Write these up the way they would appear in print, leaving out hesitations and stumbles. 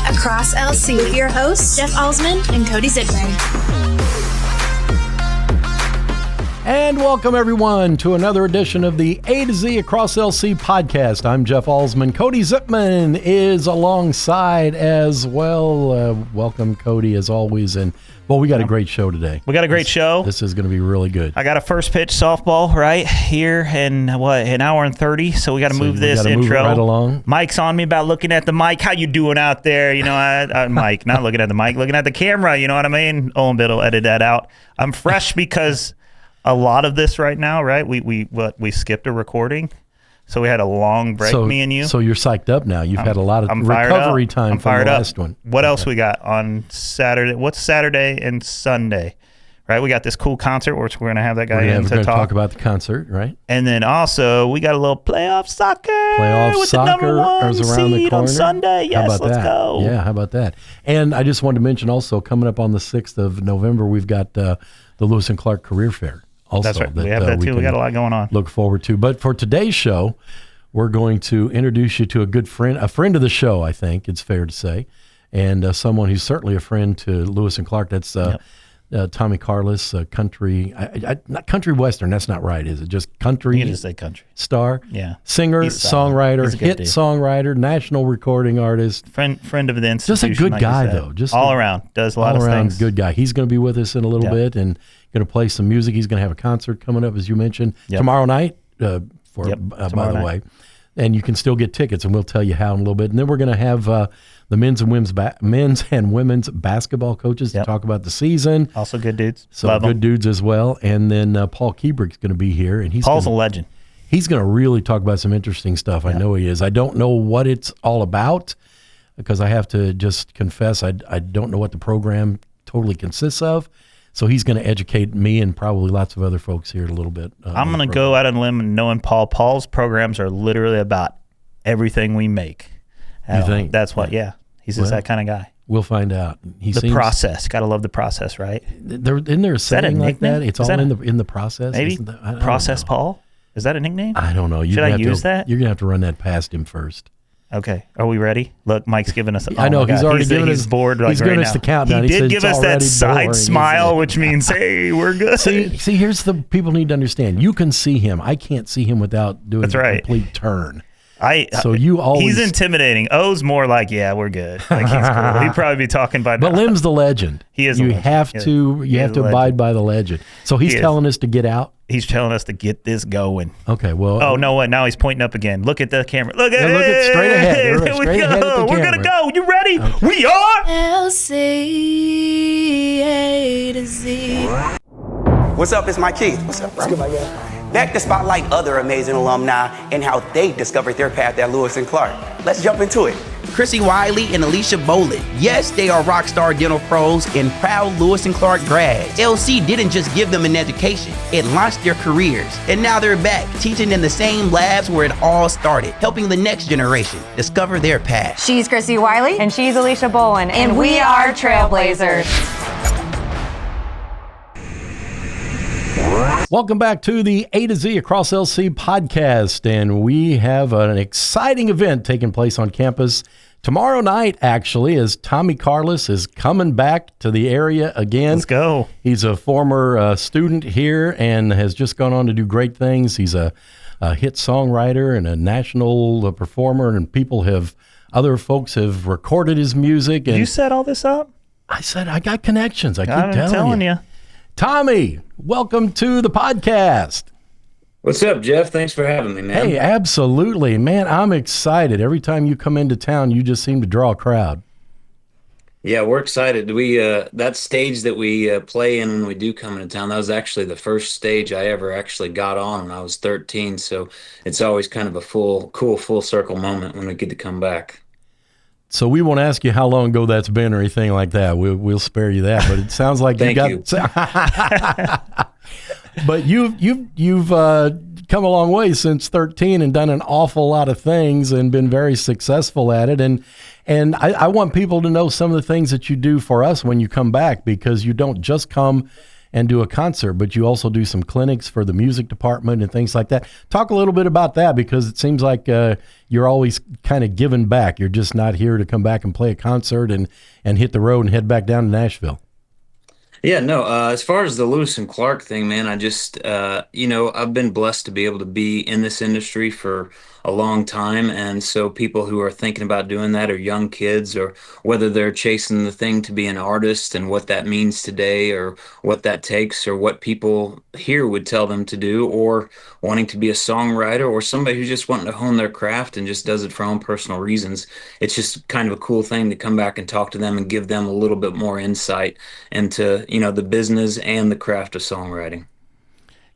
Across LC with your hosts, Jeff Alsman and Cody Zipman. And welcome, everyone, to another edition of the A2Z Across LC podcast. I'm Jeff Alsman. Cody Zipman is alongside as well. Welcome, Cody, as always. And, well, we got a great show today. We got a great show. This is going to be really good. I got a first pitch softball right here in, an hour and 30, so we got to move this intro. Move right along. Mike's on me about looking at the mic. How you doing out there? You know, Mike, not looking at the mic, looking at the camera, you know what I mean? Owen Bitt will edit that out. I'm fresh because a lot of this right now, right? We skipped a recording, so we had a long break, me and you. So you're psyched up now. You've had a lot of recovery time from the last one. What else we got on Saturday? What's Saturday and Sunday? Right, we got this cool concert which we're going to have that guy in to talk about the concert, right? And then also we got a little playoff soccer. With the number one seed around the corner on Sunday. Yes, let's go. Yeah, how about that? And I just wanted to mention also, coming up on the 6th of November, we've got the Lewis and Clark Career Fair. Also, that's right. We have that too. We got a lot going on. Look forward to. But for today's show, we're going to introduce you to a friend of the show, I think it's fair to say, and someone who's certainly a friend to Lewis and Clark. That's Tommy Carlos, country, not country western. That's not right, is it? Just country. You can just say country star. Yeah. Singer, songwriter, hit songwriter, national recording artist. Friend of the institution. Just a good guy, though. Just all around. Does a lot of things. All around good guy. He's going to be with us in a little bit and going to play some music. He's going to have a concert coming up, as you mentioned, tomorrow night. By the way, and you can still get tickets, and we'll tell you how in a little bit. And then we're going to have the men's and women's basketball coaches to talk about the season. Also good dudes. So love good dudes as well. And then Paul Kiebrick's going to be here, and Paul's a legend. He's going to really talk about some interesting stuff. I know he is. I don't know what it's all about because I have to just confess I don't know what the program totally consists of. So he's going to educate me and probably lots of other folks here a little bit. I'm going to go out on a limb and knowing Paul. Paul's programs are literally about everything we make. You think? That's what, He's just that kind of guy. We'll find out. Process. Got to love the process, right? Isn't there a saying like that? It's all in the process? Maybe? Process Paul? Is that a nickname? I don't know. Should I use that? You're going to have to run that past him first. Okay, are we ready? Look, Mike's giving us. I know he's already given us. He's bored. He's giving us the countdown. He did give us that side smile, which means, "Hey, we're good." See, here's the people need to understand. You can see him. I can't see him without doing a complete turn. He's intimidating. O's more like, we're good. Like he's cool. He'd probably be talking by now. But Lim's the legend. He is. You have to abide by the legend. So he's telling us to get out. He's telling us to get this going. Okay, well. Oh, no, what? Now he's pointing up again. Look at the camera. Look at straight ahead. Here we go. We're going to go. You ready? Okay. We are LC A to Z. What's up? It's Mike Keith. What's up, bro? What's good, my guy? Back to spotlight other amazing alumni and how they discovered their path at Lewis and Clark. Let's jump into it. Chrissy Wiley and Alicia Boland. Yes, they are rock star dental pros and proud Lewis and Clark grads. LC didn't just give them an education, it launched their careers. And now they're back, teaching in the same labs where it all started, helping the next generation discover their path. She's Chrissy Wiley. And she's Alicia Boland. And we are Trailblazers. Welcome back to the A2Z Across LC podcast, and we have an exciting event taking place on campus tomorrow night, actually, as Tommy Carlos is coming back to the area again. Let's go. He's a former student here and has just gone on to do great things. He's a hit songwriter and a national performer, and other folks have recorded his music. And you set all this up? I said, I got connections. I'm telling you. Tommy, welcome to the podcast. What's up, Jeff? Thanks for having me, man. Hey, absolutely. Man, I'm excited. Every time you come into town, you just seem to draw a crowd. Yeah, we're excited. That stage that we play in when we do come into town, that was actually the first stage I ever actually got on when I was 13. So it's always kind of a cool full circle moment when we get to come back. So we won't ask you how long ago that's been or anything like that. We'll spare you that. But it sounds like Thank you. But you've come a long way since 13 and done an awful lot of things and been very successful at it. And I want people to know some of the things that you do for us when you come back, because you don't just come and do a concert, but you also do some clinics for the music department and things like that. Talk a little bit about that, because it seems like you're always kind of giving back. You're just not here to come back and play a concert and hit the road and head back down to Nashville. Yeah, no, as far as the Lewis and Clark thing, man, I just, I've been blessed to be able to be in this industry for a long time. And so people who are thinking about doing that are young kids, or whether they're chasing the thing to be an artist and what that means today, or what that takes, or what people here would tell them to do, or wanting to be a songwriter, or somebody who's just wanting to hone their craft and just does it for own personal reasons. It's just kind of a cool thing to come back and talk to them and give them a little bit more insight into, the business and the craft of songwriting.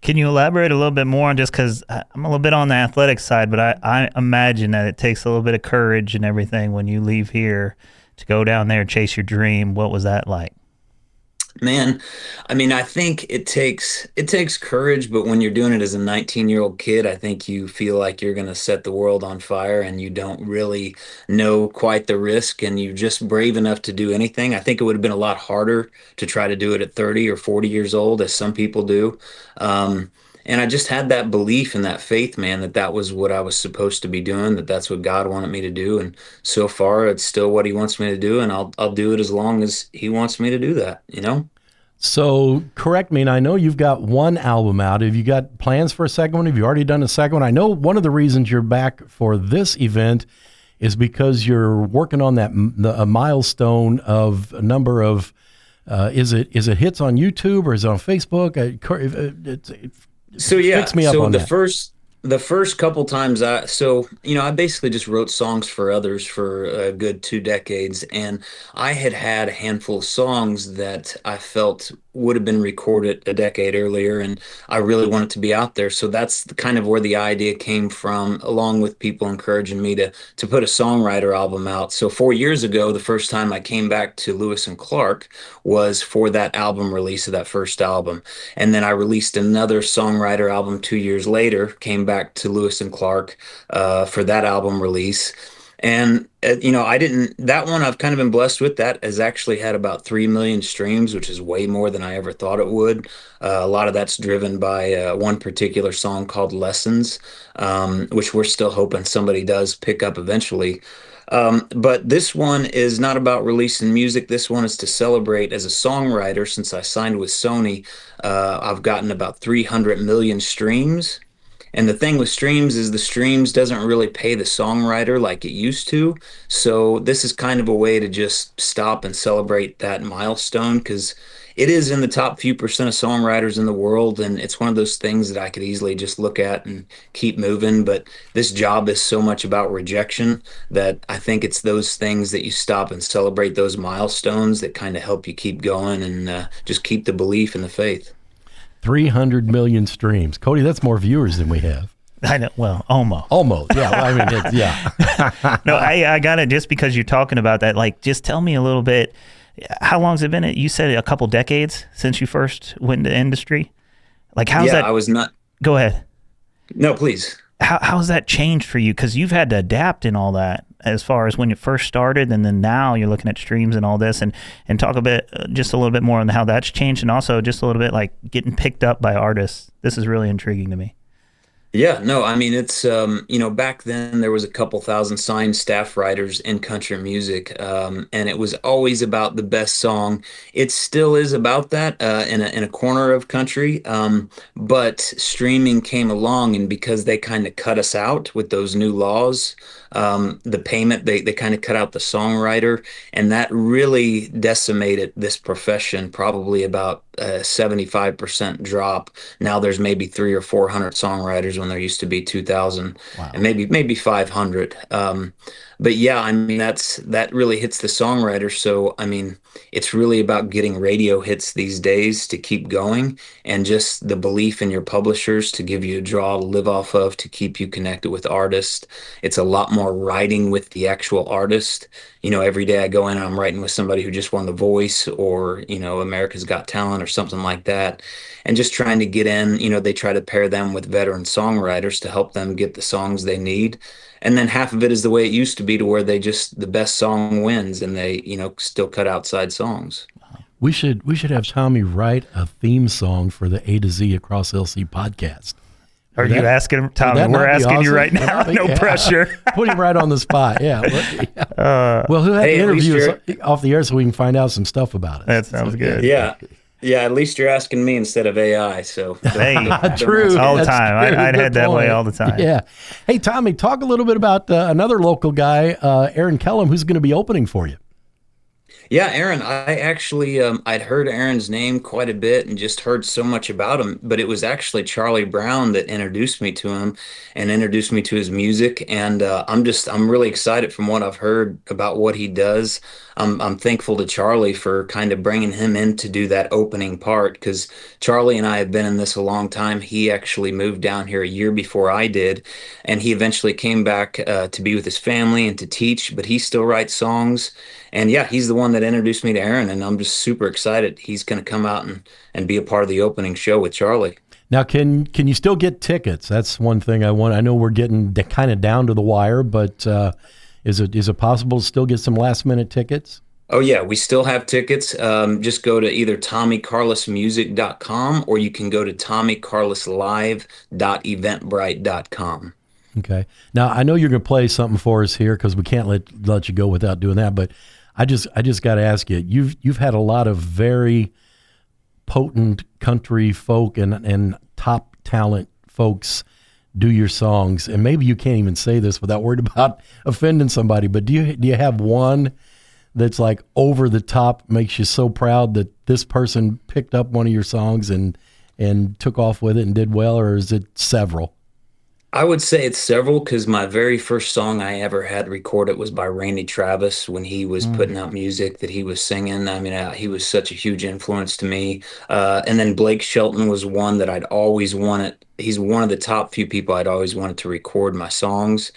Can you elaborate a little bit more on, just because I'm a little bit on the athletic side, but I imagine that it takes a little bit of courage and everything when you leave here to go down there and chase your dream. What was that like? Man, I mean, I think it takes courage, but when you're doing it as a 19-year-old kid, I think you feel like you're going to set the world on fire, and you don't really know quite the risk, and you're just brave enough to do anything. I think it would have been a lot harder to try to do it at 30 or 40 years old, as some people do. And I just had that belief and that faith, man, that was what I was supposed to be doing, that's what God wanted me to do. And so far, it's still what he wants me to do, and I'll do it as long as he wants me to do that, So correct me, and I know you've got one album out. Have you got plans for a second one? Have you already done a second one? I know one of the reasons you're back for this event is because you're working on a milestone of a number of, is it hits on YouTube or is it on Facebook? Fix me up on that. The first couple times I basically just wrote songs for others for a good 2 decades, and I had a handful of songs that I felt would have been recorded a decade earlier, and I really wanted to be out there. So that's kind of where the idea came from, along with people encouraging me to put a songwriter album out. So 4 years ago, the first time I came back to Lewis and Clark was for that album release of that first album. And then I released another songwriter album 2 years later, came back to Lewis and Clark for that album release. And, that one I've kind of been blessed with. That has actually had about 3 million streams, which is way more than I ever thought it would. A lot of that's driven by one particular song called Lessons, which we're still hoping somebody does pick up eventually. But this one is not about releasing music. This one is to celebrate as a songwriter. Since I signed with Sony, I've gotten about 300 million streams. And the thing with streams is the streams doesn't really pay the songwriter like it used to. So this is kind of a way to just stop and celebrate that milestone, because it is in the top few percent of songwriters in the world. And it's one of those things that I could easily just look at and keep moving. But this job is so much about rejection that I think it's those things that you stop and celebrate, those milestones that kind of help you keep going and just keep the belief and the faith. 300 million streams. Cody, that's more viewers than we have. I know. Well, almost. Almost. Yeah. Well, I mean, yeah. No, I got it just because you're talking about that. Like, just tell me a little bit. How long's it been? You said a couple decades since you first went into the industry. Like, how's that? I was not. Go ahead. No, please. How's that changed for you? Because you've had to adapt in all that, as far as when you first started, and then now you're looking at streams and all this, and talk just a little bit more on how that's changed, and also just a little bit like getting picked up by artists. This is really intriguing to me. Yeah, no, I mean, it's, back then there was a couple thousand signed staff writers in country music, and it was always about the best song. It still is about that in a corner of country, but streaming came along, and because they kind of cut us out with those new laws, the payment, they kind of cut out the songwriter, and that really decimated this profession, probably about a 75% drop. Now there's maybe 300 or 400 songwriters when there used to be 2,000. Wow. And maybe 500. But yeah, I mean, that really hits the songwriter. So, I mean, it's really about getting radio hits these days to keep going, and just the belief in your publishers to give you a draw to live off of, to keep you connected with artists. It's a lot more writing with the actual artist. Every day I go in and I'm writing with somebody who just won The Voice or, America's Got Talent or something like that. And just trying to get in, they try to pair them with veteran songwriters to help them get the songs they need. And then half of it is the way it used to be, to where the best song wins, and they, still cut outside songs. We should have Tommy write a theme song for the A to Z Across LC podcast. Are you asking him, Tommy? We're asking you right now. No pressure. Put him right on the spot. Yeah. Well, he'll have to interview us off the air so we can find out some stuff about it. That sounds good. Yeah. Yeah, at least you're asking me instead of AI. So true. All the time. I'd head that way all the time. Yeah. Hey, Tommy, talk a little bit about another local guy, Aaron Kellum, who's going to be opening for you. Yeah, Aaron, I actually, I'd heard Aaron's name quite a bit and just heard so much about him, but it was actually Charlie Brown that introduced me to him and introduced me to his music. And I'm really excited from what I've heard about what he does. I'm thankful to Charlie for kind of bringing him in to do that opening part, because Charlie and I have been in this a long time. He actually moved down here a year before I did, and he eventually came back to be with his family and to teach, but he still writes songs. And yeah, he's the one that introduced me to Aaron, and I'm just super excited. He's going to come out and be a part of the opening show with Charlie. Now, can you still get tickets? That's one thing I want. I know we're getting kind of down to the wire, but is it possible to still get some last minute tickets? Oh yeah, we still have tickets. Just go to either TommyCarlosMusic.com or you can go to TommyCarlosLive.eventbrite.com. Okay. Now I know you're going to play something for us here because we can't let you go without doing that, but I just got to ask you. You've had a lot of very potent country folk and top talent folks do your songs, and maybe you can't even say this without worried about offending somebody. But do you have one that's like over the top, makes you so proud that this person picked up one of your songs and took off with it and did well, or is it several? I would say it's several, because my very first song I ever had recorded was by Randy Travis when he was putting out music that he was singing. I mean, he was such a huge influence to me. And then Blake Shelton was one that I'd always wanted. He's one of the top few people I'd always wanted to record my songs.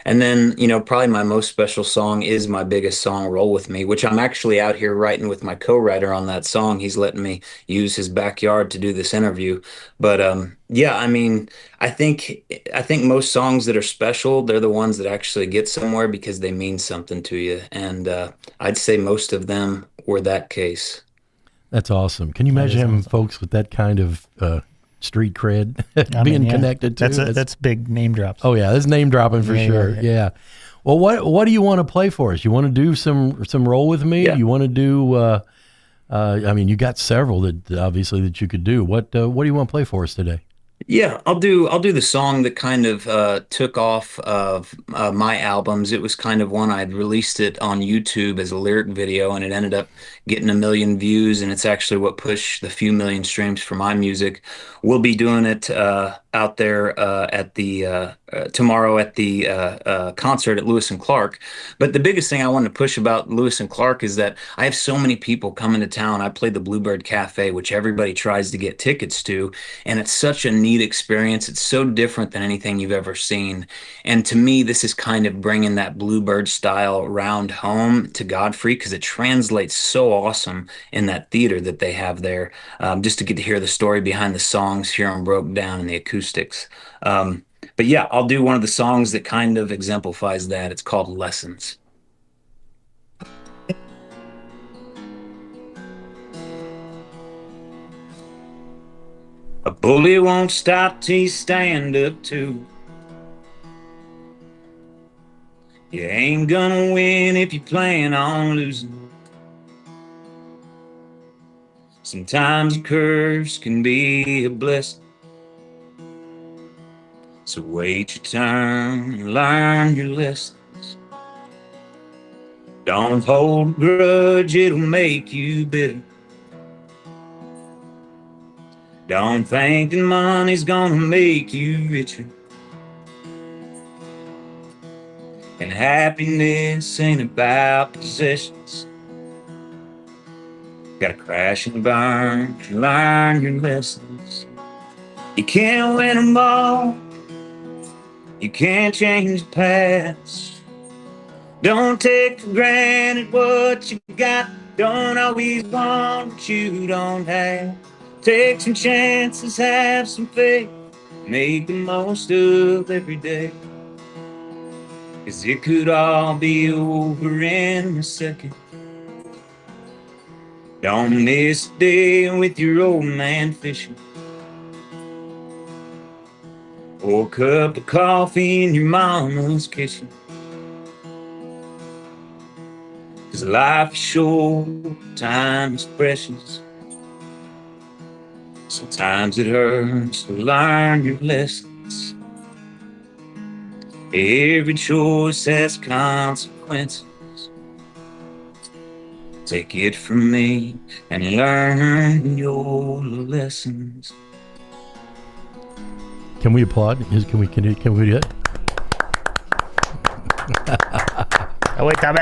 And then, probably my most special song is my biggest song, Roll With Me, which I'm actually out here writing with my co-writer on that song. He's letting me use his backyard to do this interview. But yeah, I mean, I think most songs that are special, they're the ones that actually get somewhere because they mean something to you. And I'd say most of them were that case. That's awesome. Can you imagine having folks with that kind of street cred being connected to? That's big name drops. Oh yeah, that's name dropping for sure. Yeah. Well, what do you want to play for us? You want to do some Roll With Me? Yeah. You want to do? I mean, you got several that obviously that you could do. What do you want to play for us today? Yeah, I'll do the song that kind of took off of my albums. It was kind of one I'd released it on YouTube as a lyric video, and it ended up getting 1 million views, and it's actually what pushed the few million streams for my music. We'll be doing it out there at the tomorrow at the concert at Lewis and Clark. But the biggest thing I want to push about Lewis and Clark is that I have so many people coming to town. I play the Bluebird Cafe, which everybody tries to get tickets to, and it's such a neat experience. It's so different than anything you've ever seen. And to me, this is kind of bringing that Bluebird style round home to Godfrey, because it translates so awesome in that theater that they have there. Just to get to hear the story behind the songs, hear them broke down in the acoustics. But yeah, I'll do one of the songs that kind of exemplifies that. It's called Lessons. A bully won't stop till you stand up to. You ain't gonna win if you plan on losing. Sometimes a curse can be a blessing. So wait your turn and learn your lessons. Don't hold a grudge, it'll make you bitter. Don't think that money's gonna make you richer. And happiness ain't about possessions. Gotta crash and burn and learn your lessons. You can't win them all. You can't change the past. Don't take for granted what you got. Don't always want what you don't have. Take some chances, have some faith. Make the most of every day. 'Cause it could all be over in a second. On this day with your old man fishing, or a cup of coffee in your mama's kitchen. 'Cause life is short, time is precious. Sometimes it hurts to learn your lessons. Every choice has consequences. Take it from me and learn your lessons. Can we applaud? Can we do it? Oh, wait, Tommy.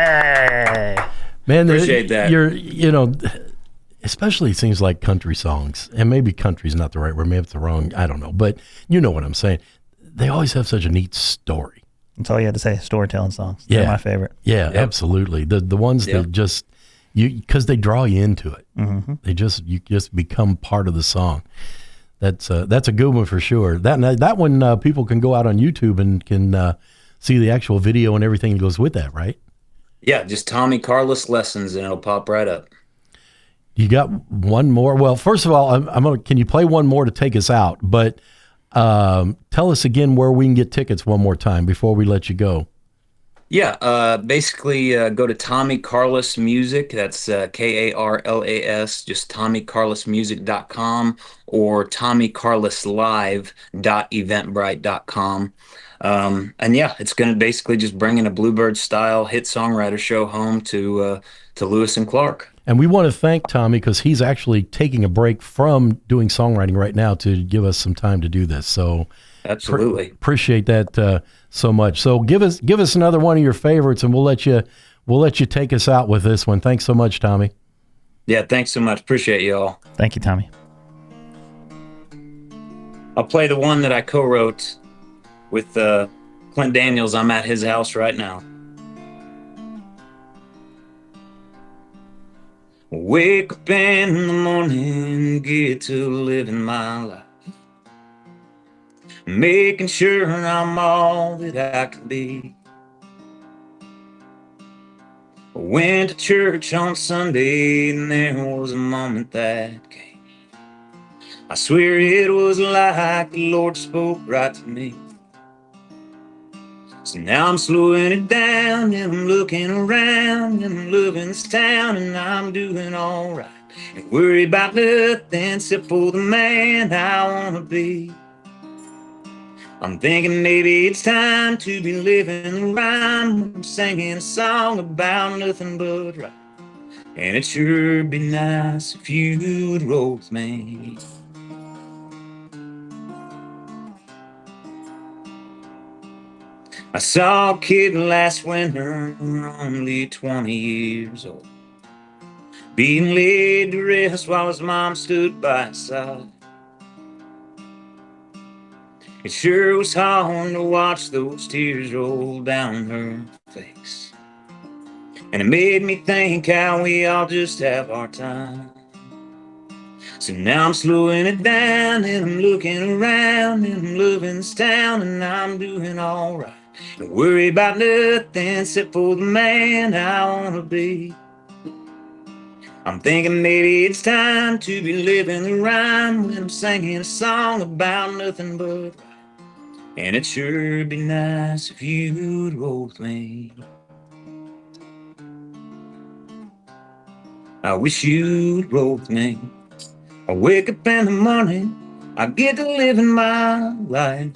Man, appreciate that. Especially it seems like country songs, and maybe country's not the right word, maybe it's the wrong, I don't know, but you know what I'm saying. They always have such a neat story. That's all you had to say, storytelling songs. Yeah. They're my favorite. Yeah, yep. Absolutely. The ones that just, because they draw you into it. Mm-hmm. You just become part of the song. That's a good one for sure. That one, people can go out on YouTube and can see the actual video and everything that goes with that, right? Yeah, just Tommy Carlos Lessons, and it'll pop right up. You got one more? Well, first of all, can you play one more to take us out? But tell us again where we can get tickets one more time before we let you go. Yeah, basically go to Tommy Carlos Music. That's Karlas, just TommyCarlosMusic.com or TommyCarlosLive.eventbrite.com. And yeah, it's going to basically just bring in a Bluebird style hit songwriter show home to Lewis and Clark. And we want to thank Tommy because he's actually taking a break from doing songwriting right now to give us some time to do this. So absolutely appreciate that so much. So give us another one of your favorites, and we'll let you take us out with this one. Thanks so much, Tommy. Yeah, thanks so much. Appreciate you all. Thank you, Tommy. I'll play the one that I co-wrote with Clint Daniels. I'm at his house right now. Wake up in the morning, get to living my life, making sure I'm all that I can be. I went to church on Sunday and there was a moment that came. I swear it was like the Lord spoke right to me. So now I'm slowing it down and I'm looking around and I'm loving this town and I'm doing all right. Ain't worried about nothing except for the man I want to be. I'm thinking maybe it's time to be living the rhyme. I'm singing a song about nothing but right. And it sure be nice if you'd roll with me. I saw a kid last winter, only 20 years old, being laid to rest while his mom stood by his side. It sure was hard to watch those tears roll down her face. And it made me think how we all just have our time. So now I'm slowing it down and I'm looking around and I'm loving this town and I'm doing all right. Don't worry about nothing except for the man I want to be. I'm thinking maybe it's time to be living the rhyme when I'm singing a song about nothing but right. And it sure be nice if you'd roll with me. I wish you'd roll with me. I wake up in the morning, I get to live in my life.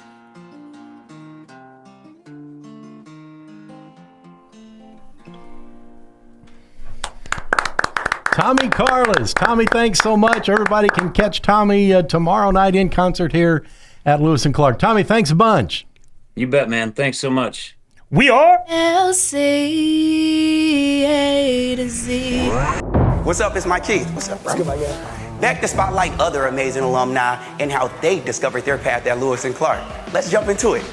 Tommy Carlos. Tommy, thanks so much. Everybody can catch Tommy tomorrow night in concert here at Lewis and Clark. Tommy, thanks a bunch. You bet, man. Thanks so much. We are A2Z. What's up? It's Mike Keith. What's up, bro? What's good, my guy? Back to spotlight other amazing alumni and how they discovered their path at Lewis and Clark. Let's jump into it.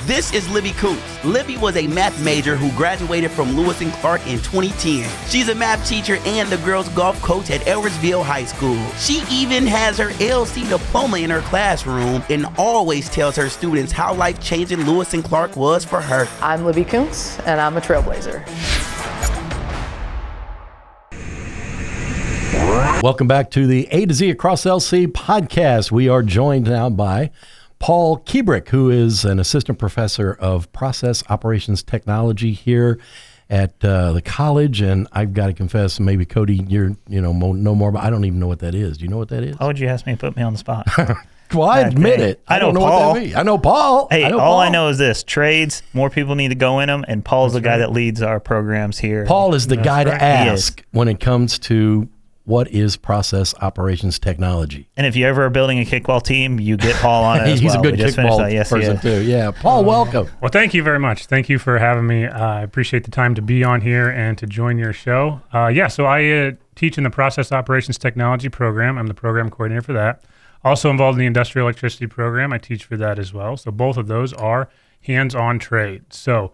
This is Libby Coombs. Libby was a math major who graduated from Lewis and Clark in 2010. She's a math teacher and the girls golf coach at Edwardsville High School. She even has her LC diploma in her classroom and always tells her students how life-changing Lewis and Clark was for her. I'm Libby Coombs, and I'm a trailblazer. Welcome back to the A to Z Across LC podcast. We are joined now by Paul Kiebrick, who is an assistant professor of process operations technology here at the college. And I've got to confess, maybe Cody, you know more, but I don't even know what that is. Do you know what that is? How would you ask me to put me on the spot? Well, I admit it. I don't know Paul. what that means. I know Paul. Hey, all Paul. I I know is this: trades. More people need to go in them, and Paul's the guy that leads our programs here. Paul is the guy to ask when it comes to what is process operations technology. And if you ever are building a kickball team, you get Paul on it as He's well. a good kickball person too. Yeah, Paul, welcome. Well, thank you very much. Thank you for having me. I appreciate the time to be on here and to join your show. So I teach in the process operations technology program. I'm the program coordinator for that. Also involved in the industrial electricity program. I teach for that as well. So both of those are hands-on trade. So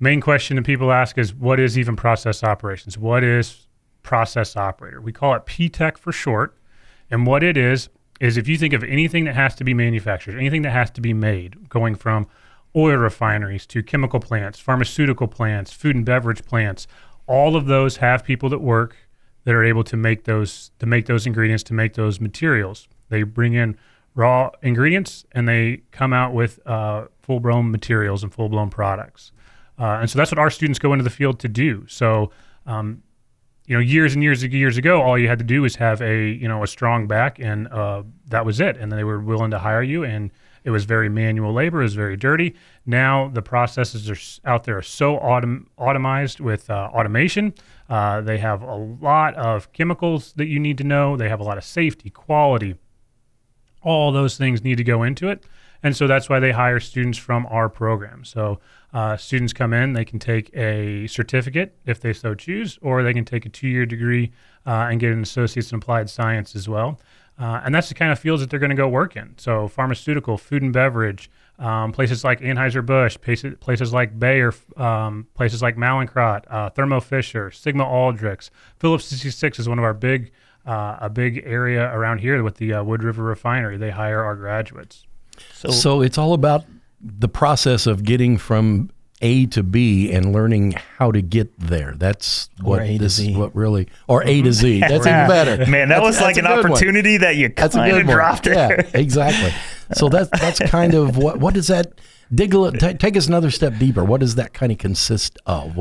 main question that people ask is, what is even process operations? What is process operator? We call it PTech for short. And what it is if you think of anything that has to be manufactured, anything that has to be made, going from oil refineries to chemical plants, pharmaceutical plants, food and beverage plants, all of those have people that work that are able to make those ingredients, to make those materials. They bring in raw ingredients and they come out with full-blown materials and full-blown products. And so that's what our students go into the field to do. So, years and years ago, all you had to do was have a strong back, and that was it. And they were willing to hire you, and it was very manual labor. It was very dirty. Now the processes are out there are so automized with automation. They have a lot of chemicals that you need to know. They have a lot of safety, quality. All those things need to go into it. And so that's why they hire students from our program. So students come in, they can take a certificate if they so choose, or they can take a 2-year degree and get an associate's in applied science as well. And that's the kind of fields that they're going to go work in. So pharmaceutical, food and beverage, places like Anheuser-Busch, places like Bayer, places like Mallinckrodt, Thermo Fisher, Sigma Aldrich. Phillips 66 is one of our a big area around here with the Wood River Refinery. They hire our graduates. So it's all about the process of getting from A to B and learning how to get there. That's what A to Z. What really, or A to Z. That's even better. Man, that was like an opportunity that you kind of dropped there. Yeah, exactly. So that's kind of what does that? Take us another step deeper. What does that kind of consist of?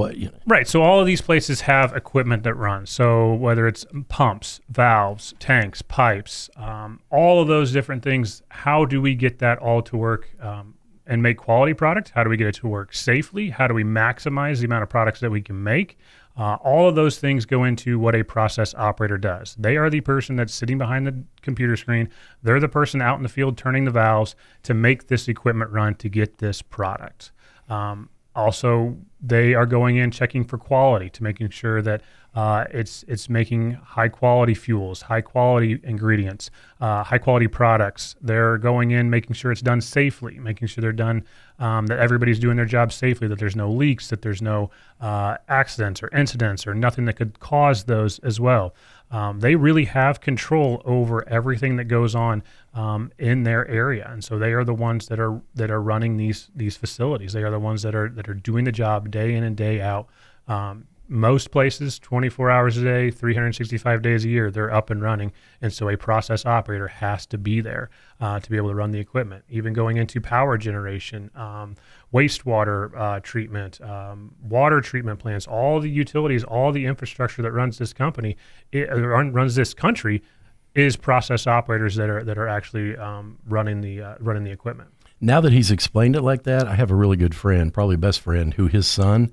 Right. So all of these places have equipment that runs. So whether it's pumps, valves, tanks, pipes, all of those different things. How do we get that all to work and make quality product? How do we get it to work safely? How do we maximize the amount of products that we can make? All of those things go into what a process operator does. They are the person that's sitting behind the computer screen. They're the person out in the field turning the valves to make this equipment run to get this product. Also, they are going in checking for quality, to making sure that it's making high quality fuels, high quality ingredients, high quality products. They're going in making sure it's done safely, making sure they're done that everybody's doing their job safely, that there's no leaks, that there's no accidents or incidents or nothing that could cause those as well. They really have control over everything that goes on in their area, and so they are the ones that are running these facilities. They are the ones that are doing the job day in and day out. Most places, 24 hours a day, 365 days a year, they're up and running. And so a process operator has to be there to be able to run the equipment. Even going into power generation, wastewater treatment, water treatment plants, all the utilities, all the infrastructure that runs this company, runs this country, is process operators that are actually running the equipment. Now that he's explained it like that, I have a really good friend, probably best friend, who his son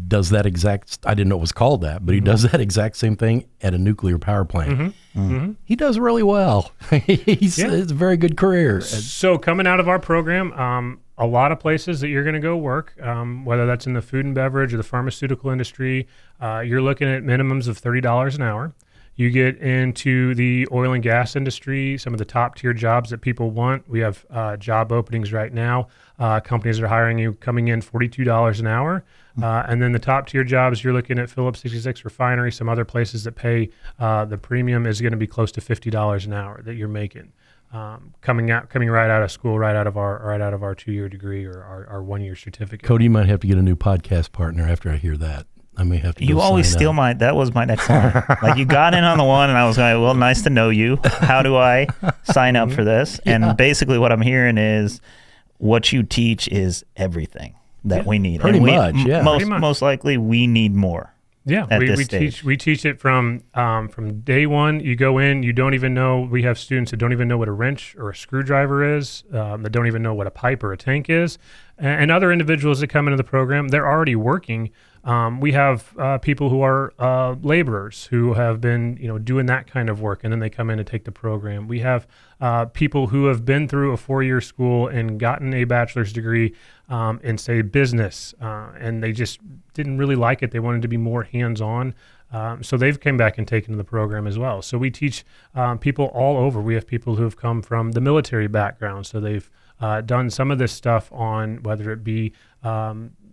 does that exact, I didn't know it was called that, but he does that exact same thing at a nuclear power plant. He does really well. It's a very good career. So coming out of our program, a lot of places that you're going to go work, whether that's in the food and beverage or the pharmaceutical industry, you're looking at minimums of $30 an hour. You get into the oil and gas industry, some of the top tier jobs that people want. We have job openings right now. Companies that are hiring you coming in $42 an hour. And then the top tier jobs, you're looking at Phillips 66 Refinery, some other places that pay the premium is going to be close to $50 an hour that you're making. Coming right out of school, right out of our 2-year degree or our 1-year certificate. Cody, you might have to get a new podcast partner after I hear that. I may have to. You always steal that was my next line. Like, you got in on the one, and I was like, well, nice to know you. How do I sign up for this? And basically what I'm hearing is what you teach is everything that we need. Pretty much. Most likely we need more. Yeah, we teach it from day one. You go in, you don't even know. We have students that don't even know what a wrench or a screwdriver is, that don't even know what a pipe or a tank is, and other individuals that come into the program, they're already working. We have people who are laborers who have been, doing that kind of work, and then they come in to take the program. We have people who have been through a 4-year school and gotten a bachelor's degree in, say, business, and they just didn't really like it. They wanted to be more hands-on. So they've come back and taken the program as well. So we teach people all over. We have people who have come from the military background, so they've done some of this stuff on whether it be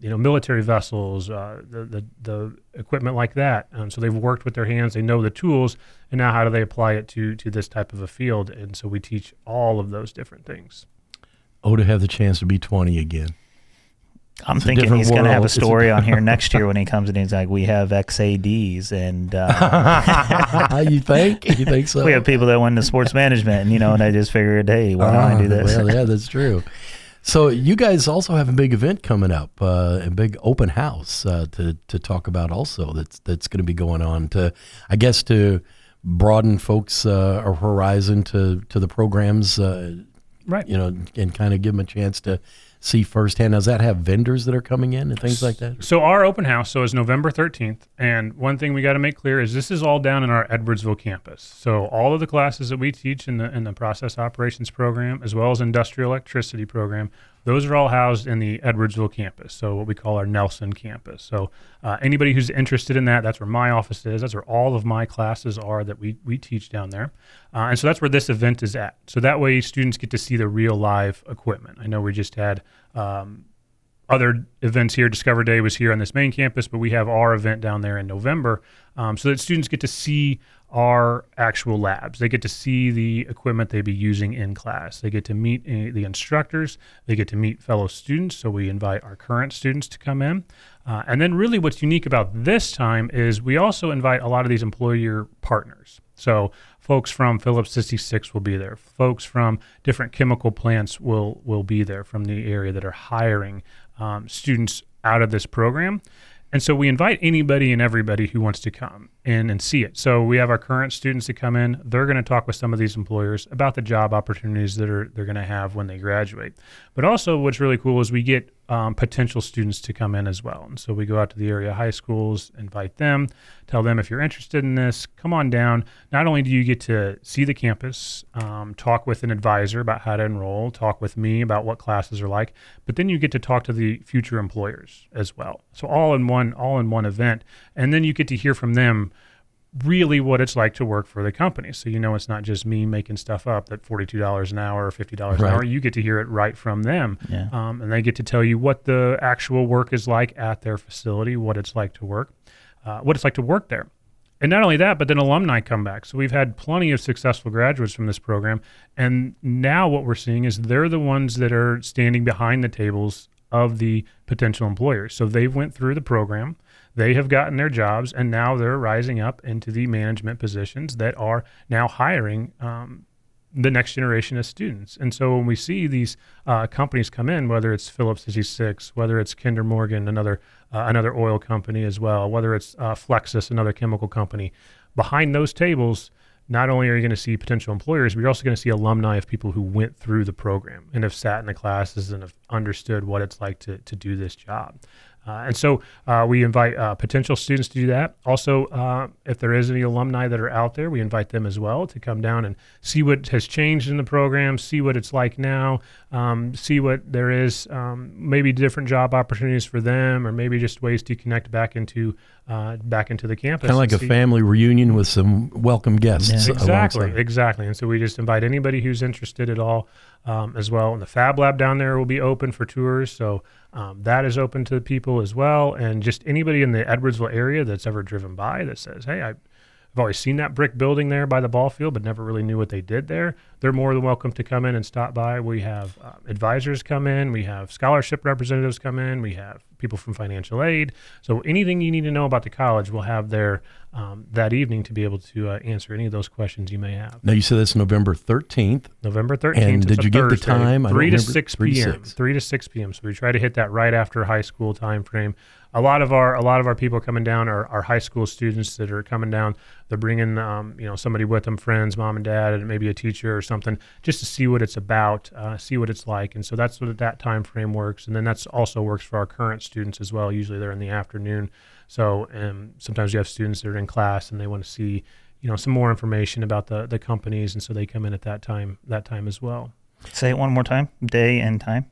military vessels, the equipment like that. So they've worked with their hands, they know the tools, and now how do they apply it to this type of a field? And so we teach all of those different things. Oh, to have the chance to be 20 again. I'm thinking he's going to have a story on here next year when he comes in. He's like, we have XADs, and you think so? We have people that went into sports management, and I just figured, hey, why don't I do this? Well, yeah, that's true. So you guys also have a big event coming up, a big open house to talk about also that's going to be going on to broaden folks' horizon to the programs, right? And kind of give them a chance to see firsthand. Does that have vendors that are coming in and things like that? So our open house is November 13th, and one thing we got to make clear is this is all down in our Edwardsville campus. So all of the classes that we teach in the process operations program, as well as industrial electricity program, those are all housed in the Edwardsville campus, so what we call our Nelson campus. So anybody who's interested in that's where my office is. That's where all of my classes are that we teach down there. And so that's where this event is at. So that way students get to see the real live equipment. I know we just had other events here. Discover Day was here on this main campus, but we have our event down there in November, so that students get to see our actual labs. They get to see the equipment they'd be using in class. They get to meet the instructors. They get to meet fellow students, so we invite our current students to come in. And then really what's unique about this time is we also invite a lot of these employer partners. So folks from Phillips 66 will be there. Folks from different chemical plants will be there from the area that are hiring students out of this program. And so we invite anybody and everybody who wants to come in and see it. So we have our current students that come in. They're going to talk with some of these employers about the job opportunities they're going to have when they graduate. But also what's really cool is we get potential students to come in as well. And so we go out to the area high schools, invite them, tell them if you're interested in this, come on down. Not only do you get to see the campus, talk with an advisor about how to enroll, talk with me about what classes are like, but then you get to talk to the future employers as well. So all in one event. And then you get to hear from them really what it's like to work for the company. So it's not just me making stuff up that $42 an hour or $50 an hour. You get to hear it right from them. Yeah. And they get to tell you what the actual work is like at their facility, what it's like to work there. And not only that, but then alumni come back. So we've had plenty of successful graduates from this program. And now what we're seeing is they're the ones that are standing behind the tables of the potential employers. So they went through the program, they have gotten their jobs, and now they're rising up into the management positions that are now hiring the next generation of students. And so when we see these companies come in, whether it's Phillips 66, whether it's Kinder Morgan, another oil company as well, whether it's Flexus, another chemical company, behind those tables, not only are you going to see potential employers, but you're also going to see alumni of people who went through the program and have sat in the classes and have understood what it's like to do this job. And so we invite potential students to do that. Also, if there is any alumni that are out there, we invite them as well to come down and see what has changed in the program, see what it's like now, see what there is, maybe different job opportunities for them, or maybe just ways to connect back into the campus. Kind of like a family reunion with some welcome guests. Yeah. Exactly. And so we just invite anybody who's interested at all as well. And the Fab Lab down there will be open for tours. So that is open to people as well. And just anybody in the Edwardsville area that's ever driven by that says, hey, I've always seen that brick building there by the ball field, but never really knew what they did there. They're more than welcome to come in and stop by. We have advisors come in. We have scholarship representatives come in. We have people from financial aid. So anything you need to know about the college, we'll have there that evening to be able to answer any of those questions you may have. Now, you said that's November 13th. November 13th. And did you give the time? 3 to 6 p.m. 3 to 6 p.m. So we try to hit that right after high school time frame. A lot of our people coming down are high school students that are coming down. They're bringing somebody with them, friends, mom and dad, and maybe a teacher or something, just to see what it's about, see what it's like. And so that's what that time frame works. And then that's also works for our current students as well. Usually they're in the afternoon. So sometimes you have students that are in class and they want to see some more information about the companies, and so they come in at that time as well. Say it one more time, day and time.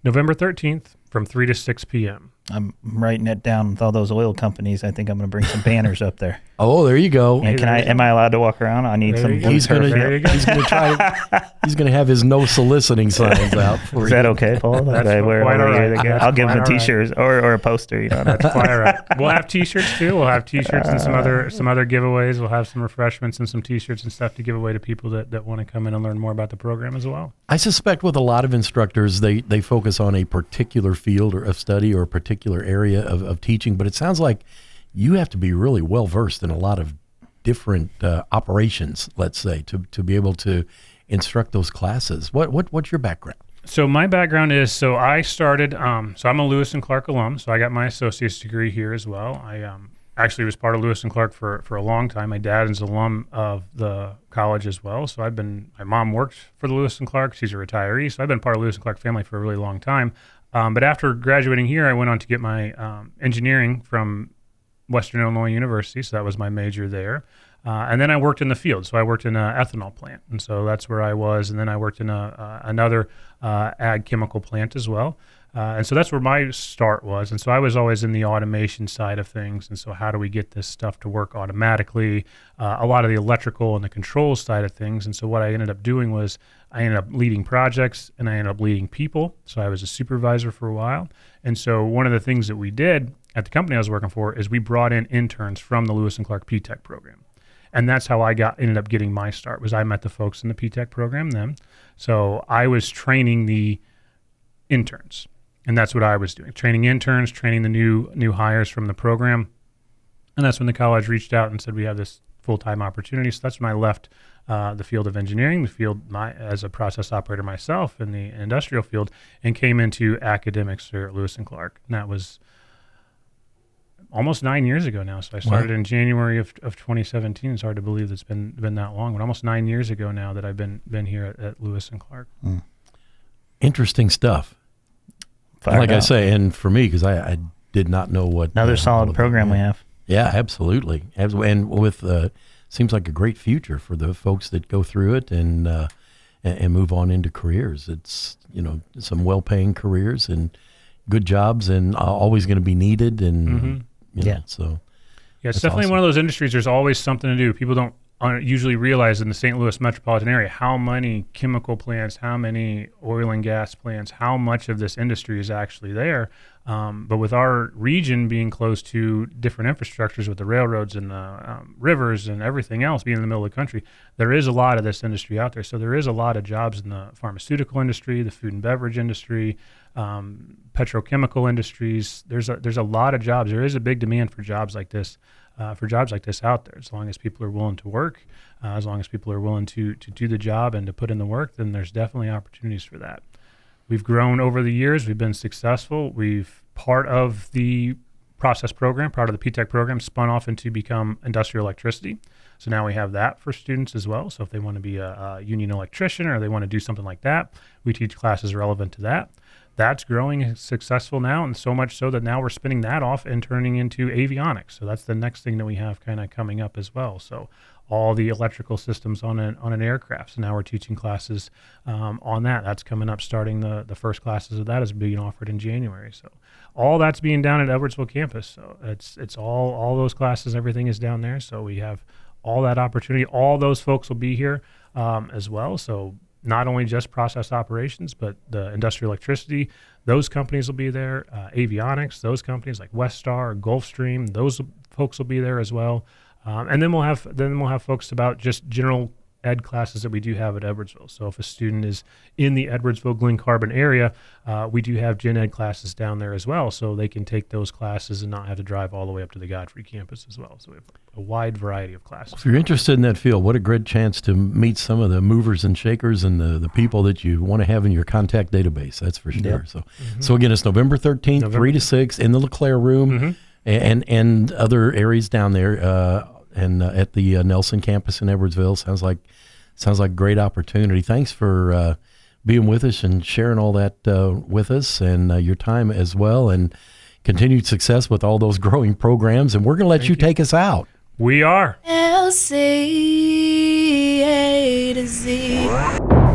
November 13th from 3 to 6 p.m. I'm writing it down with all those oil companies. I think I'm going to bring some banners up there. Oh, there you go. And am I allowed to walk around? I need some. He's going to He's going to have his no soliciting signs out for you. Is that okay, Paul? That's quite all right. I'll give him a T-shirt or a poster. That's quite all right. We'll have T-shirts too. We'll have T-shirts and some other giveaways. We'll have some refreshments and some T-shirts and stuff to give away to people that want to come in and learn more about the program as well. I suspect with a lot of instructors, they focus on a particular field or of study or a particular area of teaching, but it sounds like you have to be really well versed in a lot of different operations, let's say, to be able to instruct those classes. What's your background? So my background is, I started, so I'm a Lewis and Clark alum, so I got my associate's degree here as well. I actually was part of Lewis and Clark for a long time. My dad is an alum of the college as well, so my mom worked for the Lewis and Clark. She's a retiree, so I've been part of the Lewis and Clark family for a really long time. But after graduating here, I went on to get my engineering from Western Illinois University, so that was my major there. And then I worked in the field, so I worked in an ethanol plant, and so that's where I was. And then I worked in another ag chemical plant as well. And so that's where my start was. And so I was always in the automation side of things. And so how do we get this stuff to work automatically? A lot of the electrical and the controls side of things. And so what I ended up doing was I ended up leading projects and I ended up leading people. So I was a supervisor for a while. And so one of the things that we did at the company I was working for is we brought in interns from the Lewis and Clark P-Tech program. And that's how I ended up getting my start, was I met the folks in the P-Tech program then. So I was training the interns. And that's what I was doing, training interns, training the new hires from the program. And that's when the college reached out and said, we have this full-time opportunity. So that's when I left the field of engineering, the field as a process operator myself in the industrial field, and came into academics here at Lewis and Clark. And that was almost 9 years ago now. So I started in January of 2017. It's hard to believe it's been that long, but almost 9 years ago now that I've been here at Lewis and Clark. Interesting stuff. Like I say, and for me, because I did not know what... Another solid program we have. Yeah, absolutely. And with seems like a great future for the folks that go through it and move on into careers. It's, some well-paying careers and good jobs and always going to be needed. And, so... Yeah, it's definitely awesome. One of those industries, there's always something to do. People don't usually realize in the St. Louis metropolitan area how many chemical plants, how many oil and gas plants, how much of this industry is actually there. But with our region being close to different infrastructures with the railroads and the rivers and everything else being in the middle of the country, there is a lot of this industry out there. So there is a lot of jobs in the pharmaceutical industry, the food and beverage industry, petrochemical industries. There's a lot of jobs. There is a big demand for jobs like this. Out there, as long as people are willing to work, as long as people are willing to do the job and to put in the work, then there's definitely opportunities for that. We've grown over the years. We've been successful. We've part of the process program, part of the P-Tech program, spun off into become industrial electricity. So now we have that for students as well. So if they want to be a union electrician or they want to do something like that, we teach classes relevant to that. That's growing successful now, and so much so that now we're spinning that off and turning into avionics. So that's the next thing that we have kind of coming up as well. So all the electrical systems on an aircraft. So now we're teaching classes on that. That's coming up, starting the first classes of that is being offered in January. So all that's being down at Edwardsville campus. So it's all those classes, everything is down there. So we have all that opportunity. All those folks will be here as well. So not only just process operations, but the industrial electricity, those companies will be there. Avionics, those companies like Westar, Gulfstream, those folks will be there as well. And then we'll have folks about just general ed classes that we do have at Edwardsville. So if a student is in the Edwardsville, Glen Carbon area, we do have gen ed classes down there as well, so they can take those classes and not have to drive all the way up to the Godfrey campus as well. So we have a wide variety of classes. If you're interested in that field, what a great chance to meet some of the movers and shakers and the people that you want to have in your contact database. That's for sure. Yep. So again, it's November 13th, 3 to 6 in the LeClaire Room and other areas down there and at the Nelson campus in Edwardsville. Sounds like a great opportunity. Thanks for being with us and sharing all that with us and your time as well, and continued success with all those growing programs. And we're going to let you take us out. We are. LC A to Z.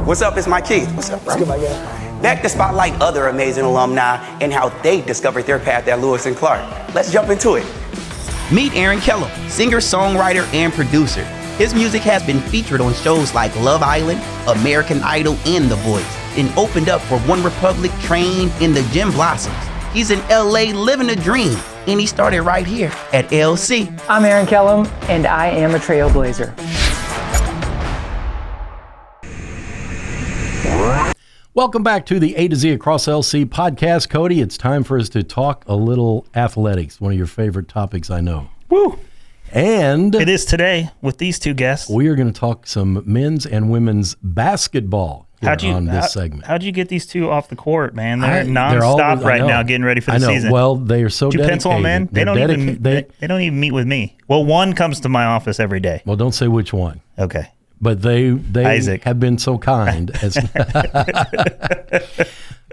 What's up? It's my Keith. What's up, bro? What's good, my guy? Back to spotlight other amazing alumni and how they discovered their path at Lewis and Clark. Let's jump into it. Meet Aaron Kellum, singer, songwriter, and producer. His music has been featured on shows like Love Island, American Idol, and The Voice, and opened up for One Republic, Train, and the Gem Blossoms. He's in LA living a dream, and he started right here at LC. I'm Aaron Kellum, and I am a trailblazer. Welcome back to the A to Z Across LC podcast. Cody, it's time for us to talk a little athletics, one of your favorite topics, I know. Woo! And It is today with these two guests. we are going to talk some men's and women's basketball here on this segment. How'd you get these two off the court, man? They're They're nonstop always- I right know. now, getting ready for the I know. season. Well, they are so Did you dedicated. pencil them in? They don't even meet with me. Well, one comes to my office every day. Well, don't say which one. Okay. But they Isaac. have been so kind. As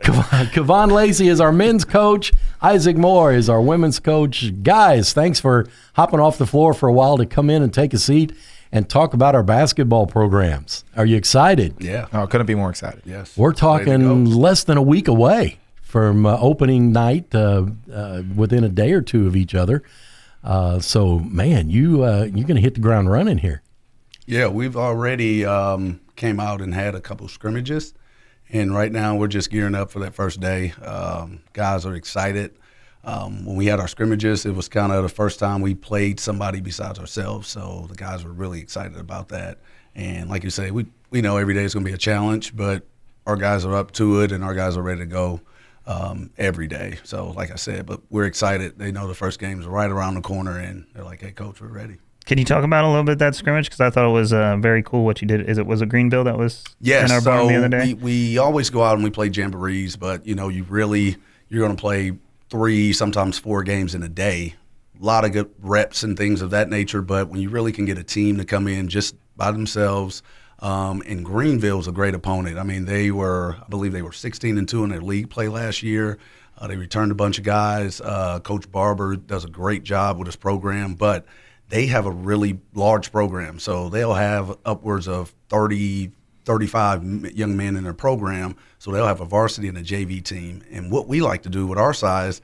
Kevon Lacey is our men's coach. Isaac Moore is our women's coach. Guys, thanks for hopping off the floor for a while to come in and take a seat and talk about our basketball programs. Are you excited? Yeah. Oh, couldn't be more excited. Yes. We're talking less than a week away from opening night, within a day or two of each other. So, man, you're going to hit the ground running here. Yeah, we've already came out and had a couple scrimmages, and right now we're just gearing up for that first day. Guys are excited. When we had our scrimmages, it was kind of the first time we played somebody besides ourselves, so the guys were really excited about that. And like you say, we know every day is going to be a challenge, but our guys are up to it, and our guys are ready to go every day. So like I said, but we're excited. They know the first game is right around the corner, and they're like, hey, Coach, we're ready. Can you talk about a little bit that scrimmage? Because I thought it was very cool what you did. Was it Greenville that was in our barn the other day? We always go out and we play jamborees, but you're going to play 3, sometimes 4 games in a day. A lot of good reps and things of that nature, but when you really can get a team to come in just by themselves, and Greenville's a great opponent. I mean, I believe they were 16-2 in their league play last year. They returned a bunch of guys. Coach Barber does a great job with his program, but they have a really large program, so they'll have upwards of 30, 35 young men in their program, so they'll have a varsity and a JV team. And what we like to do with our size,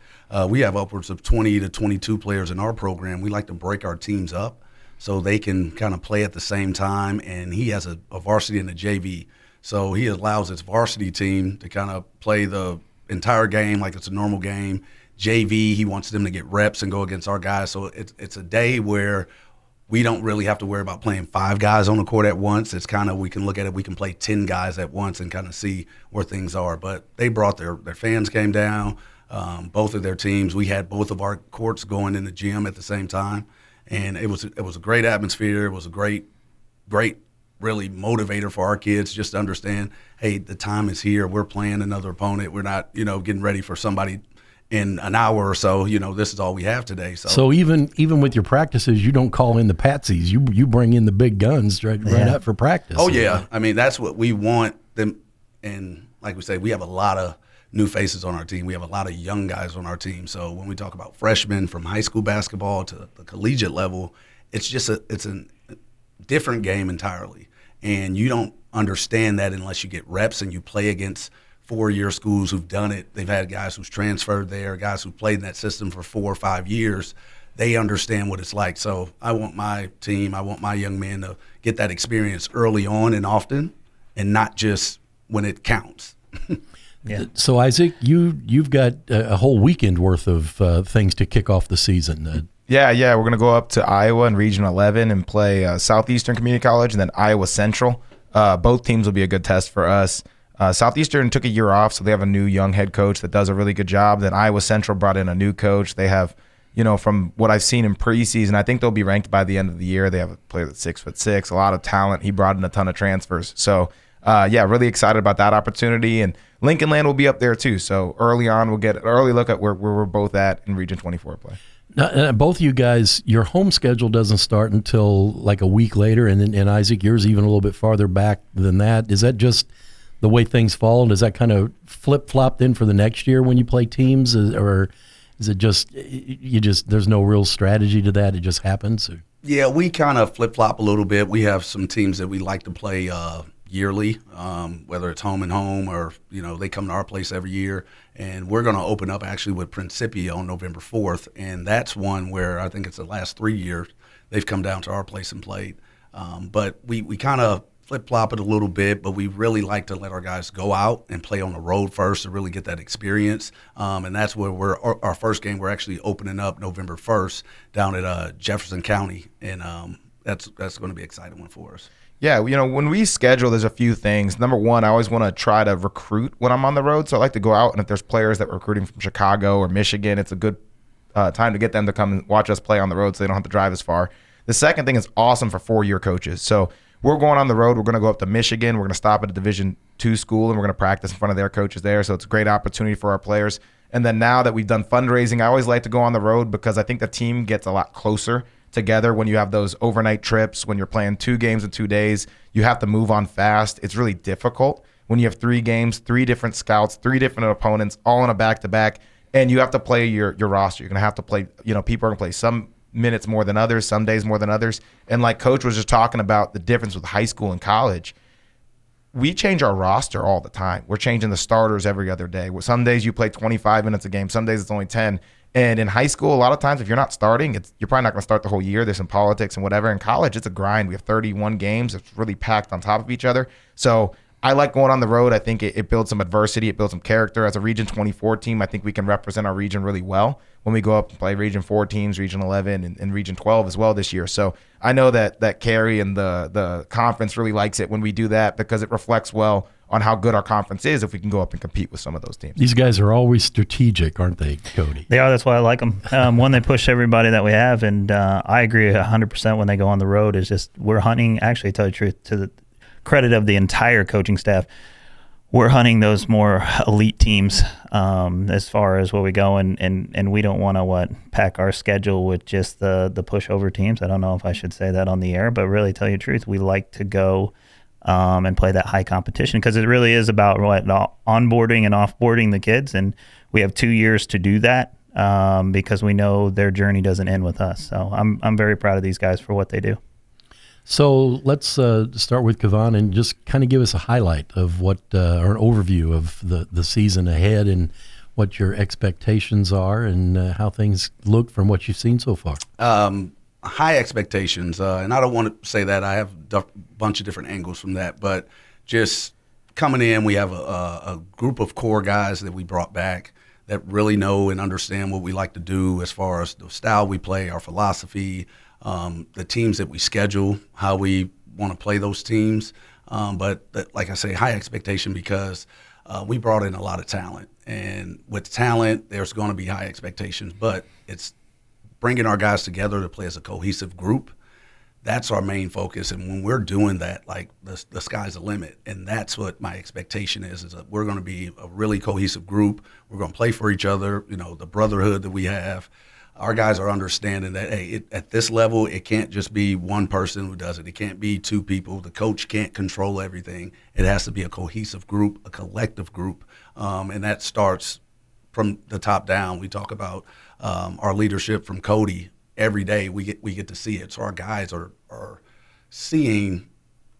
we have upwards of 20 to 22 players in our program. We like to break our teams up so they can kind of play at the same time, and he has a varsity and a JV. So he allows his varsity team to kind of play the entire game like it's a normal game. JV, he wants them to get reps and go against our guys. So it's a day where we don't really have to worry about playing 5 guys on the court at once. It's kind of, we can look at it, we can play 10 guys at once and kind of see where things are. But they brought their fans came down, both of their teams. We had both of our courts going in the gym at the same time. And it was a great atmosphere. It was a great really motivator for our kids just to understand, hey, the time is here. We're playing another opponent. We're not, getting ready for somebody in an hour or so. This is all we have today. So even with your practices, you don't call in the patsies. You bring in the big guns right up for practice. Oh, yeah. I mean, that's what we want them. And like we say, we have a lot of new faces on our team. We have a lot of young guys on our team. So when we talk about freshmen from high school basketball to the collegiate level, it's a different game entirely. And you don't understand that unless you get reps and you play against 4-year schools who've done it. They've had guys who's transferred there, guys who've played in that system for 4 or 5 years. They understand what it's like. So I want my team, I want my young men to get that experience early on and often, and not just when it counts. Yeah. So Isaac, you've got a whole weekend worth of things to kick off the season. Yeah. We're going to go up to Iowa in Region 11 and play Southeastern Community College and then Iowa Central. Both teams will be a good test for us. Southeastern took a year off, so they have a new young head coach that does a really good job. Then Iowa Central brought in a new coach. They have, from what I've seen in preseason, I think they'll be ranked by the end of the year. They have a player that's 6'6", a lot of talent. He brought in a ton of transfers. So, really excited about that opportunity. And Lincoln Land will be up there too. So early on, we'll get an early look at where we're both at in Region 24 play. Now, both of you guys, your home schedule doesn't start until like a week later, and Isaac, yours even a little bit farther back than that. Is that just the way things fall? And does that kind of flip-flop then for the next year when you play teams, or is it just there's no real strategy to that? It just happens? Yeah, we kind of flip-flop a little bit. We have some teams that we like to play yearly, whether it's home and home or, they come to our place every year. And we're going to open up actually with Principia on November 4th. And that's one where I think it's the last 3 years they've come down to our place and played. But we kind of flip-flop it a little bit, but we really like to let our guys go out and play on the road first to really get that experience. And that's where our first game, we're actually opening up November 1st down at Jefferson County. And that's going to be an exciting one for us. Yeah, when we schedule, there's a few things. Number one, I always want to try to recruit when I'm on the road. So I like to go out, and if there's players that we're recruiting from Chicago or Michigan, it's a good time to get them to come and watch us play on the road so they don't have to drive as far. The second thing is awesome for 4-year coaches. So we're going on the road. We're going to go up to Michigan. We're going to stop at a Division II school, and we're going to practice in front of their coaches there. So it's a great opportunity for our players. And then now that we've done fundraising, I always like to go on the road because I think the team gets a lot closer together when you have those overnight trips. When you're playing 2 games in 2 days, you have to move on fast. It's really difficult when you have 3 games, 3 different scouts, 3 different opponents, all in a back-to-back, and you have to play your roster. You're going to have to play, people are going to play some minutes more than others, some days more than others. And like Coach was just talking about the difference with high school and college, we change our roster all the time. We're changing the starters every other day. Some days you play 25 minutes a game. Some days it's only 10. And in high school, a lot of times, if you're not starting, you're probably not going to start the whole year. There's some politics and whatever. In college, it's a grind. We have 31 games. It's really packed on top of each other. So I like going on the road. I think it builds some adversity. It builds some character. As a Region 24 team, I think we can represent our region really well when we go up and play Region 4 teams, Region 11, and Region 12 as well this year. So I know that Carrie and the conference really likes it when we do that because it reflects well on how good our conference is if we can go up and compete with some of those teams. These guys are always strategic, aren't they, Cody? They are. That's why I like them. One, they push everybody that we have, and I agree 100% when they go on the road. Is just we're hunting, actually, to tell you the truth, to the credit of the entire coaching staff, we're hunting those more elite teams as far as where we go, and we don't want to pack our schedule with just the pushover teams. I don't know if I should say that on the air, but really, tell you the truth, we like to go and play that high competition because it really is about onboarding and offboarding the kids, and we have 2 years to do that because we know their journey doesn't end with us. So I'm very proud of these guys for what they do. So let's start with Kavan and just kind of give us a highlight of what or an overview of the season ahead and what your expectations are and how things look from what you've seen so far. High expectations, and I don't want to say that. I have a bunch of different angles from that, but just coming in, we have a group of core guys that we brought back that really know and understand what we like to do as far as the style we play, our philosophy, the teams that we schedule, how we want to play those teams. But like I say, high expectation because we brought in a lot of talent. And with talent, there's going to be high expectations, but it's bringing our guys together to play as a cohesive group. That's our main focus. And when we're doing that, like the sky's the limit. And that's what my expectation is that we're going to be a really cohesive group. We're going to play for each other, the brotherhood that we have. Our guys are understanding that, hey, at this level, it can't just be one person who does it. It can't be 2 people. The coach can't control everything. It has to be a cohesive group, a collective group. And that starts from the top down. We talk about our leadership from Cody. Every day we get to see it. So our guys are seeing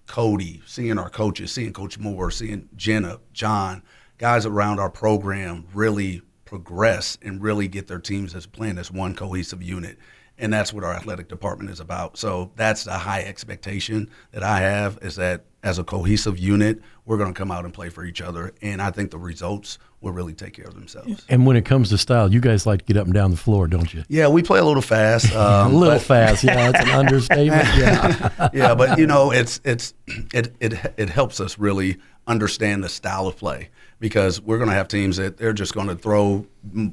Cody, seeing our coaches, seeing Coach Moore, seeing Jenna, John, guys around our program really progress and really get their teams as playing as one cohesive unit. And that's what our athletic department is about. So that's the high expectation that I have, is that as a cohesive unit, we're going to come out and play for each other. And I think the results will really take care of themselves. And when it comes to style, you guys like to get up and down the floor, don't you? Yeah, we play a little fast. A little fast, yeah, that's an understatement. Yeah, yeah, but it helps us really understand the style of play, because we're going to have teams that they're just going to throw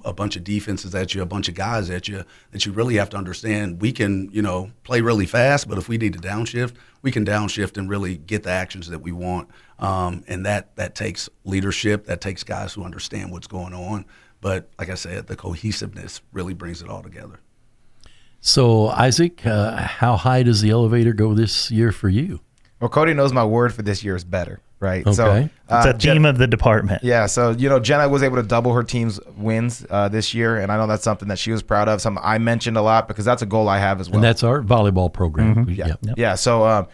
a bunch of defenses at you, a bunch of guys at you, that you really have to understand. We can, play really fast, but if we need to downshift, we can downshift and really get the actions that we want. And that takes leadership. That takes guys who understand what's going on. But like I said, the cohesiveness really brings it all together. So, Isaac, how high does the elevator go this year for you? Well, Cody knows my word for this year is better, right? Okay. So, it's a theme of the department. Yeah, so, Jenna was able to double her team's wins this year, and I know that's something that she was proud of, something I mentioned a lot, because that's a goal I have as well. And that's our volleyball program. Mm-hmm. Yeah. So, I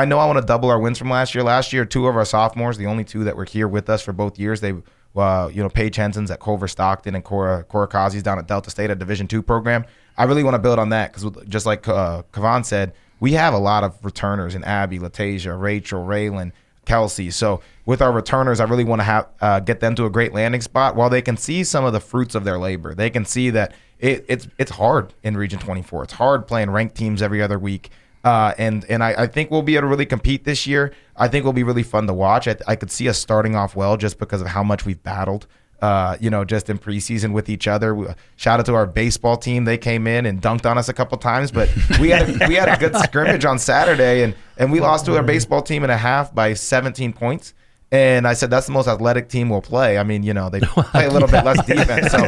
know I want to double our wins from last year. Last year, 2 of our sophomores, the only 2 that were here with us for both years, they Paige Henson's at Culver Stockton and Cora Kazi's down at Delta State, a Division II program. I really want to build on that, because just like Kavan said, we have a lot of returners in Abby, Latasia, Rachel, Raylan, Kelsey. So with our returners, I really want to get them to a great landing spot while they can see some of the fruits of their labor. They can see that it's hard in Region 24. It's hard playing ranked teams every other week. And I think we'll be able to really compete this year. I think it'll be really fun to watch. I could see us starting off well just because of how much we've battled, just in preseason with each other. Shout out to our baseball team. They came in and dunked on us a couple times, but we had a good scrimmage on Saturday, and we lost to our baseball team in a half by 17 points. And I said, that's the most athletic team we'll play. I mean, they play a little bit less defense. So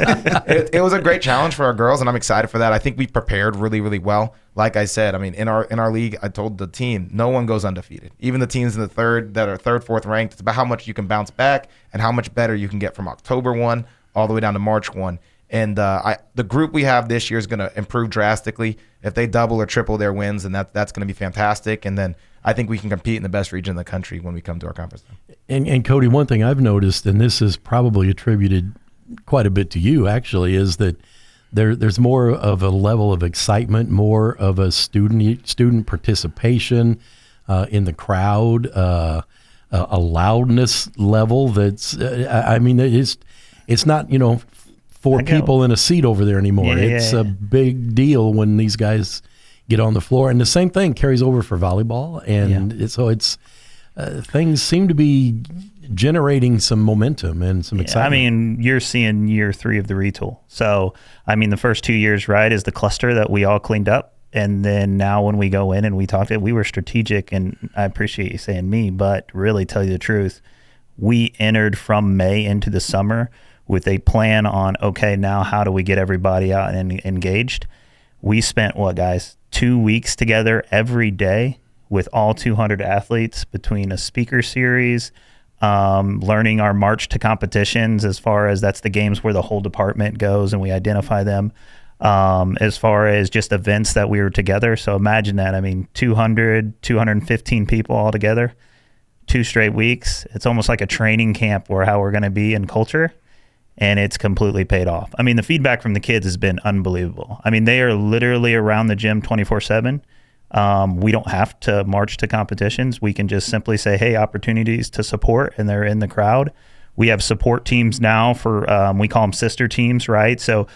it was a great challenge for our girls, and I'm excited for that. I think we prepared really, really well. Like I said, I mean, in our league, I told the team, no one goes undefeated. Even the teams in the third that are third, fourth ranked, it's about how much you can bounce back and how much better you can get from October 1 all the way down to March 1. And the group we have this year is going to improve drastically. If they double or triple their wins, and that's going to be fantastic. And then I think we can compete in the best region in the country when we come to our conference. And Cody, one thing I've noticed, and this is probably attributed quite a bit to you actually, is that there's more of a level of excitement, more of a student participation in the crowd, a loudness level that's it's not four people in a seat over there anymore. It's a big deal when these guys get on the floor, and the same thing carries over for volleyball, and so it's things seem to be generating some momentum and some excitement. I mean, you're seeing year 3 of the retool. So, I mean, the first 2 years, right, is the cluster that we all cleaned up. And then now when we go in and we talked we were strategic, and I appreciate you saying me, but really tell you the truth, we entered from May into the summer with a plan on, okay, now how do we get everybody out and engaged? We spent, 2 weeks together every day with all 200 athletes between a speaker series, learning our march to competitions, as far as that's the games where the whole department goes and we identify them, as far as just events that we were together. So imagine that. I mean, 215 people all together, 2 straight weeks. It's almost like a training camp where how we're going to be in culture. And it's completely paid off. I mean, the feedback from the kids has been unbelievable. I mean, they are literally around the gym 24/7. We don't have to march to competitions. We can just simply say, hey, opportunities to support, and they're in the crowd. We have support teams now for, we call them sister teams, right? So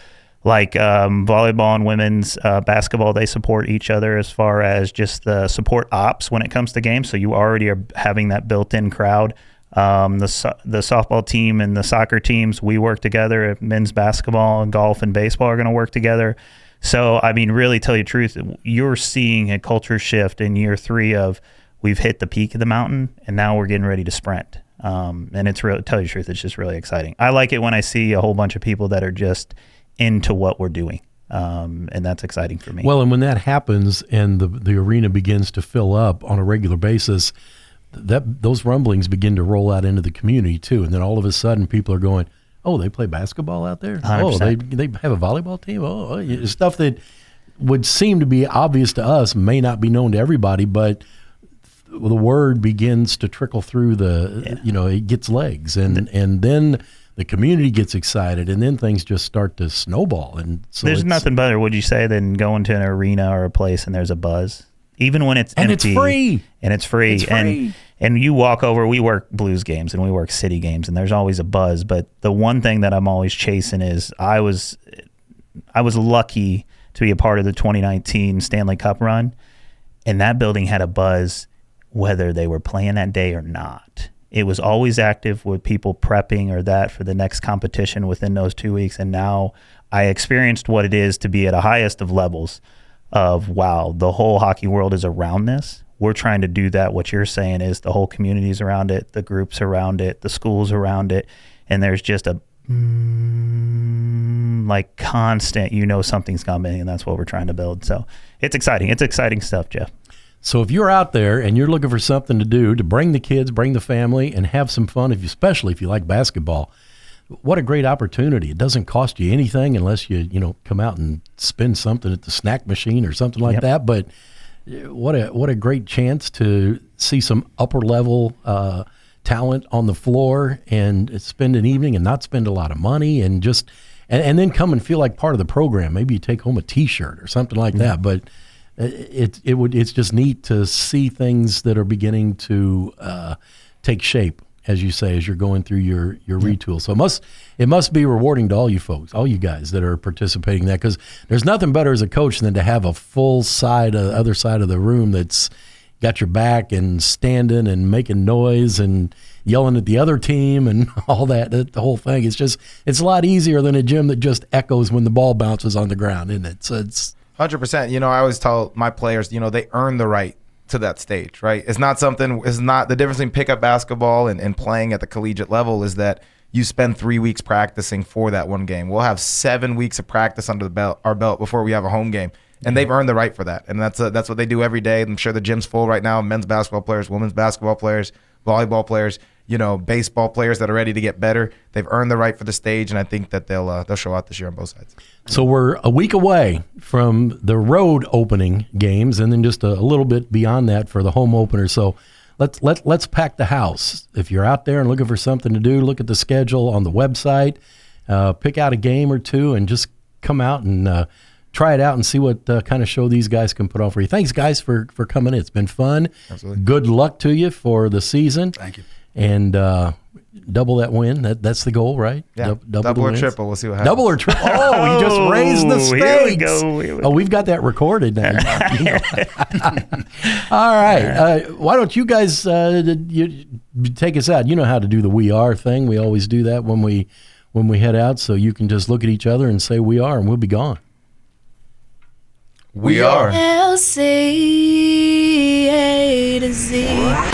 like volleyball and women's basketball, they support each other as far as just the support ops when it comes to games. So you already are having that built-in crowd. The softball team and the soccer teams, we work together. Men's basketball and golf and baseball are going to work together. So, I mean, really tell you the truth, you're seeing a culture shift in year 3 of we've hit the peak of the mountain and now we're getting ready to sprint. And it's really, tell you the truth, it's just really exciting. I like it when I see a whole bunch of people that are just into what we're doing. And that's exciting for me. Well, and when that happens and the arena begins to fill up on a regular basis, those rumblings begin to roll out into the community too, and then all of a sudden people are going, "Oh, they play basketball out there. 100%. Oh, they have a volleyball team. Oh, stuff that would seem to be obvious to us may not be known to everybody, but the word begins to trickle through it gets legs, and then the community gets excited, and then things just start to snowball. And so there's nothing better, would you say, than going to an arena or a place and there's a buzz, even when it's empty. And it's free. And it's free. It's free. And you walk over, we work Blues games and we work City games, and there's always a buzz. But the one thing that I'm always chasing is I was lucky to be a part of the 2019 Stanley Cup run, and that building had a buzz whether they were playing that day or not. It was always active with people prepping or that for the next competition within those 2 weeks. And now I experienced what it is to be at a highest of levels of, wow, the whole hockey world is around this. We're trying to do that. What you're saying is the whole community's around it, the groups around it, the schools around it. And there's just a like constant, something's coming, and that's what we're trying to build. So it's exciting. It's exciting stuff, Jeff. So if you're out there and you're looking for something to do to bring the kids, bring the family, and have some fun, especially if you like basketball, what a great opportunity. It doesn't cost you anything unless you come out and spend something at the snack machine or something like that. But what a great chance to see some upper level talent on the floor and spend an evening and not spend a lot of money and just and then come and feel like part of the program. Maybe you take home a T-shirt or something like that. But it's just neat to see things that are beginning to take shape, as you say, as you're going through your retool. So it must be rewarding to all you folks, all you guys that are participating in that, because there's nothing better as a coach than to have a full other side of the room that's got your back and standing and making noise and yelling at the other team and all that, the whole thing. It's a lot easier than a gym that just echoes when the ball bounces on the ground, isn't it? So it's 100%. I always tell my players, they earn the right to that stage, right? It's not the difference between pickup basketball and playing at the collegiate level is that you spend 3 weeks practicing for that one game. We'll have 7 weeks of practice under our belt before we have a home game. And they've earned the right for that. And that's what they do every day. I'm sure the gym's full right now. Men's basketball players, women's basketball players, volleyball players, baseball players that are ready to get better. They've earned the right for the stage, and I think that they'll show out this year on both sides. So we're a week away from the road opening games, and then just a little bit beyond that for the home opener. So let's pack the house. If you're out there and looking for something to do, look at the schedule on the website, pick out a game or two, and just come out and try it out and see what kind of show these guys can put on for you. Thanks, guys, for coming in. It's been fun. Absolutely. Good luck to you for the season. Thank you. And double that win. That's the goal, right? Yeah. Double or triple. We'll see what happens. Double or triple. Oh, you just raised the stakes. Here we go. Oh, we've got that recorded now. All right. Why don't you guys you take us out? You know how to do the "we are" thing. We always do that when we head out. So you can just look at each other and say "we are," and we'll be gone. We are. LC A to Z.